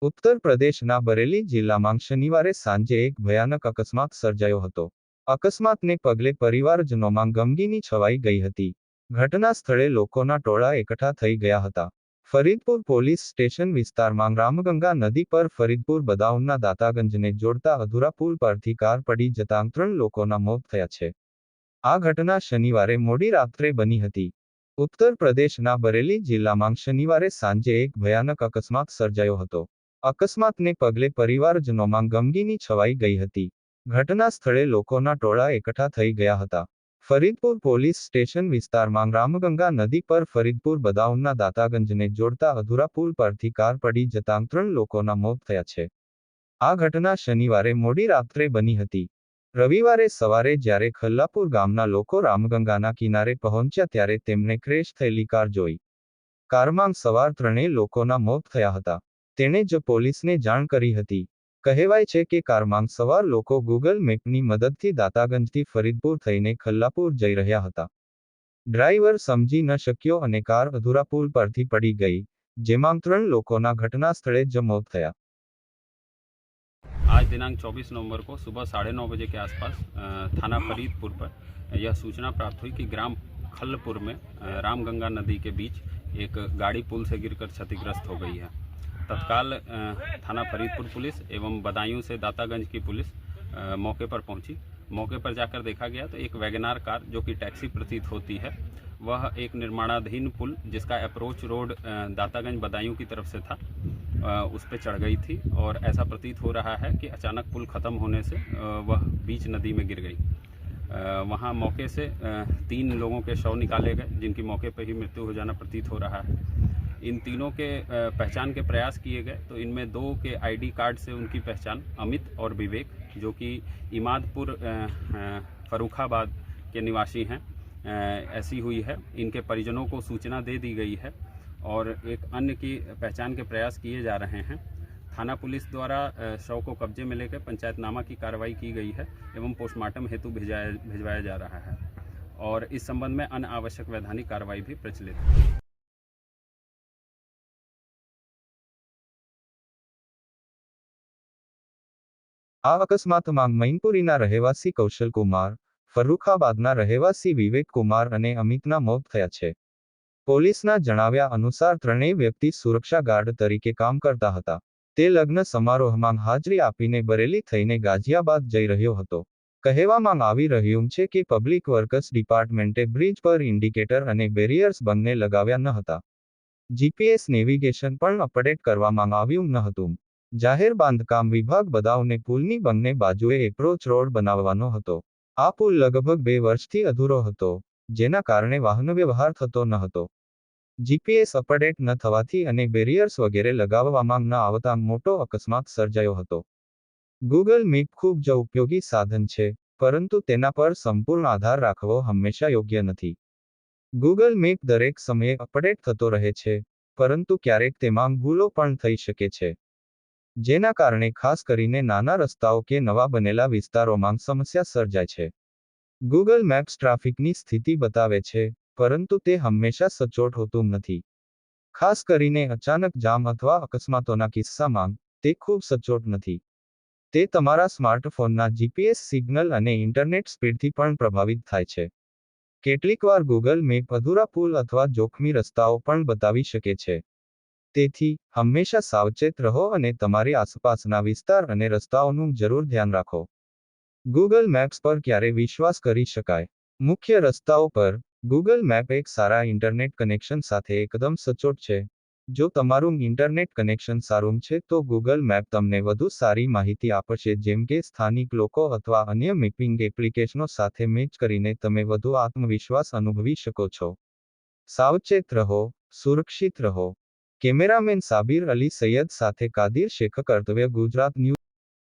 ઉત્તર પ્રદેશના બરેલી જિલ્લામાં શનિવારે સાંજે એક ભયાનક અકસ્માત સર્જાયો હતો. અકસ્માતને પગલે પરિવારજનોમાં ગમગીની છવાઈ ગઈ હતી. ઘટના સ્થળે લોકોના ટોળા એકઠા થઈ ગયા હતા. ફરીદપુર પોલીસ સ્ટેશન વિસ્તારમાં રામગંગા નદી પર ફરીદપુર બદાઉનના દાતાગંજને જોડતા અધૂરા પુલ પરથી કાર પડી જતાં 3 લોકોના મોત થયા છે. આ ઘટના શનિવારે મોડી રાત્રે બની હતી. ઉત્તર પ્રદેશના બરેલી જિલ્લામાં શનિવારે સાંજે એક ભયાનક અકસ્માત સર્જાયો હતો. અકસ્માતને પગલે પરિવારજનોમાં ગમગીની છવાઈ ગઈ હતી. ઘટના સ્થળે લોકોના ટોળા એકઠા થઈ ગયા હતા. ફરીદપુર પોલીસ સ્ટેશન વિસ્તારમાં રામગંગા નદી પર ફરીદપુર બદાઉનના દાતાગંજને જોડતા અધૂરા પુલ પરથી કાર પડી જતાં 3 લોકોના મોત થયા છે. આ ઘટના શનિવારે મોડી રાત્રે બની હતી. રવિવારે સવારે જ્યારે ખલ્લાપુર ગામના લોકો રામગંગાના કિનારે પહોંચ્યા ત્યારે તેમને ક્રેશ થયેલી કાર જોઈ. કારમાં સવાર 3 લોકોના મોત થયા હતા. તેણે જ પોલીસને જાણ કરી હતી. કહેવાય છે કે કારમાં સવાર લોકો ગૂગલ મેપની મદદથી દાતાગંજથી ફરીદપુર થઈને ખલ્લાપુર જઈ રહ્યા હતા. ડ્રાઈવર સમજી ન શક્યો અને કાર અધૂરા પુલ પરથી પડી ગઈ, જેમાં 3 લોકોના ઘટના સ્થળે જ મોત થયા. आज दिनांक 24 नवंबर को सुबह 9:30 बजे के आसपास थाना फरीदपुर पर यह सूचना प्राप्त हुई कि ग्राम खल्लपुर में रामगंगा नदी के बीच एक गाड़ी पुल से गिरकर क्षतिग्रस्त हो गई है। तत्काल थाना फरीदपुर पुलिस एवं बदायूं से दातागंज की पुलिस मौके पर पहुंची। मौके पर जाकर देखा गया तो एक वैगनार कार जो कि टैक्सी प्रतीत होती है, वह एक निर्माणाधीन पुल जिसका अप्रोच रोड दातागंज बदायूं की तरफ से था, उस पर चढ़ गई थी और ऐसा प्रतीत हो रहा है कि अचानक पुल ख़त्म होने से वह बीच नदी में गिर गई। वहाँ मौके से 3 लोगों के शव निकाले गए, जिनकी मौके पर ही मृत्यु हो जाना प्रतीत हो रहा है। इन तीनों के पहचान के प्रयास किए गए तो इनमें 2 के आईडी कार्ड से उनकी पहचान अमित और विवेक, जो कि इमादपुर फर्रुखाबाद के निवासी हैं, ऐसी हुई है। इनके परिजनों को सूचना दे दी गई है और एक अन्य की पहचान के प्रयास किए जा रहे हैं। थाना पुलिस द्वारा शव को कब्जे में लेकर पंचायतनामा की कार्रवाई की गई है एवं पोस्टमार्टम हेतु भिजवाया जा रहा है और इस संबंध में अनावश्यक वैधानिक कार्रवाई भी प्रचलित है। આ અકસ્માતમાં મૈનપુરીના રહેવાસી કૌશલ કુમાર, ફર્રુખાબાદના રહેવાસી વિવેક કુમાર અને અમિતના મોત થયા છે. પોલીસના જણાવ્યા અનુસાર 3 વ્યક્તિ સુરક્ષા ગાર્ડ તરીકે કામ કરતા હતા. તે લગ્ન સમારોહમાં હાજરી આપીને બરેલી થઈને ગાઝિયાબાદ જઈ રહ્યો હતો. કહેવામાં આવી રહ્યું છે કે પબ્લિક વર્કસ ડિપાર્ટમેન્ટે બ્રિજ પર ઇન્ડિકેટર અને બેરિયર્સ બંને લગાવ્યા ન હતા. જીપીએસ નેવિગેશન પણ અપડેટ કરવામાં આવ્યું ન હતું. જાહેર બાંધકામ વિભાગ બદાઉને પુલની બંને બાજુએ એપ્રોચ રોડ બનાવવાનો હતો. આ પુલ લગભગ 2 વર્ષથી અધૂરો હતો, જેના કારણે વાહન વ્યવહાર થતો ન હતો. જીપીએસ અપડેટ ન થવાથી અને બેરિયર્સ વગેરે લગાવવામાં ન આવતા મોટો અકસ્માત સર્જાયો હતો. ગૂગલ મેપ ખૂબ જ ઉપયોગી સાધન છે, પરંતુ તેના પર સંપૂર્ણ આધાર રાખવો હંમેશા યોગ્ય નથી. ગૂગલ મેપ દરેક સમયે અપડેટ થતો રહે છે, પરંતુ ક્યારેક તેમાં ભૂલો પણ થઈ શકે છે, જેના કારણે ખાસ કરીને નાના રસ્તાઓ કે નવા બનેલા વિસ્તારોમાં સમસ્યા સર્જાય છે. ગૂગલ મેપ્સ ટ્રાફિકની સ્થિતિ બતાવે છે, પરંતુ તે હંમેશા સચોટ હોતું નથી. ખાસ કરીને અચાનક જામ અથવા અકસ્માતોના કિસ્સામાં તે ખૂબ સચોટ નથી. તે તમારા સ્માર્ટફોનના જીપીએસ સિગ્નલ અને ઇન્ટરનેટ સ્પીડથી પણ પ્રભાવિત થાય છે. કેટલીકવાર ગૂગલ મેપ અધૂરા પુલ અથવા જોખમી રસ્તાઓ પણ બતાવી શકે છે. તેથી હંમેશા સાવચેત રહો અને તમારી આસપાસના વિસ્તાર અને રસ્તાઓનું જરૂર ધ્યાન રાખો. ગૂગલ મેપ્સ પર ક્યારે વિશ્વાસ કરી શકાય? મુખ્ય રસ્તાઓ પર ગૂગલ મેપ એક સારા ઇન્ટરનેટ કનેક્શન સાથે એકદમ સચોટ છે. જો તમારું ઇન્ટરનેટ કનેક્શન સારું છે તો ગૂગલ મેપ તમને વધુ સારી માહિતી આપશે, જેમ કે સ્થાનિક લોકો અથવા અન્ય મેપિંગ એપ્લિકેશનો સાથે મેચ કરીને તમે વધુ આત્મવિશ્વાસ અનુભવી શકો છો. સાવચેત રહો, સુરક્ષિત રહો. કેમેરામેન સાબિર અલી સૈયદ સાથે કાદિર શેખ, કર્તવ્ય ગુજરાત ન્યૂઝ.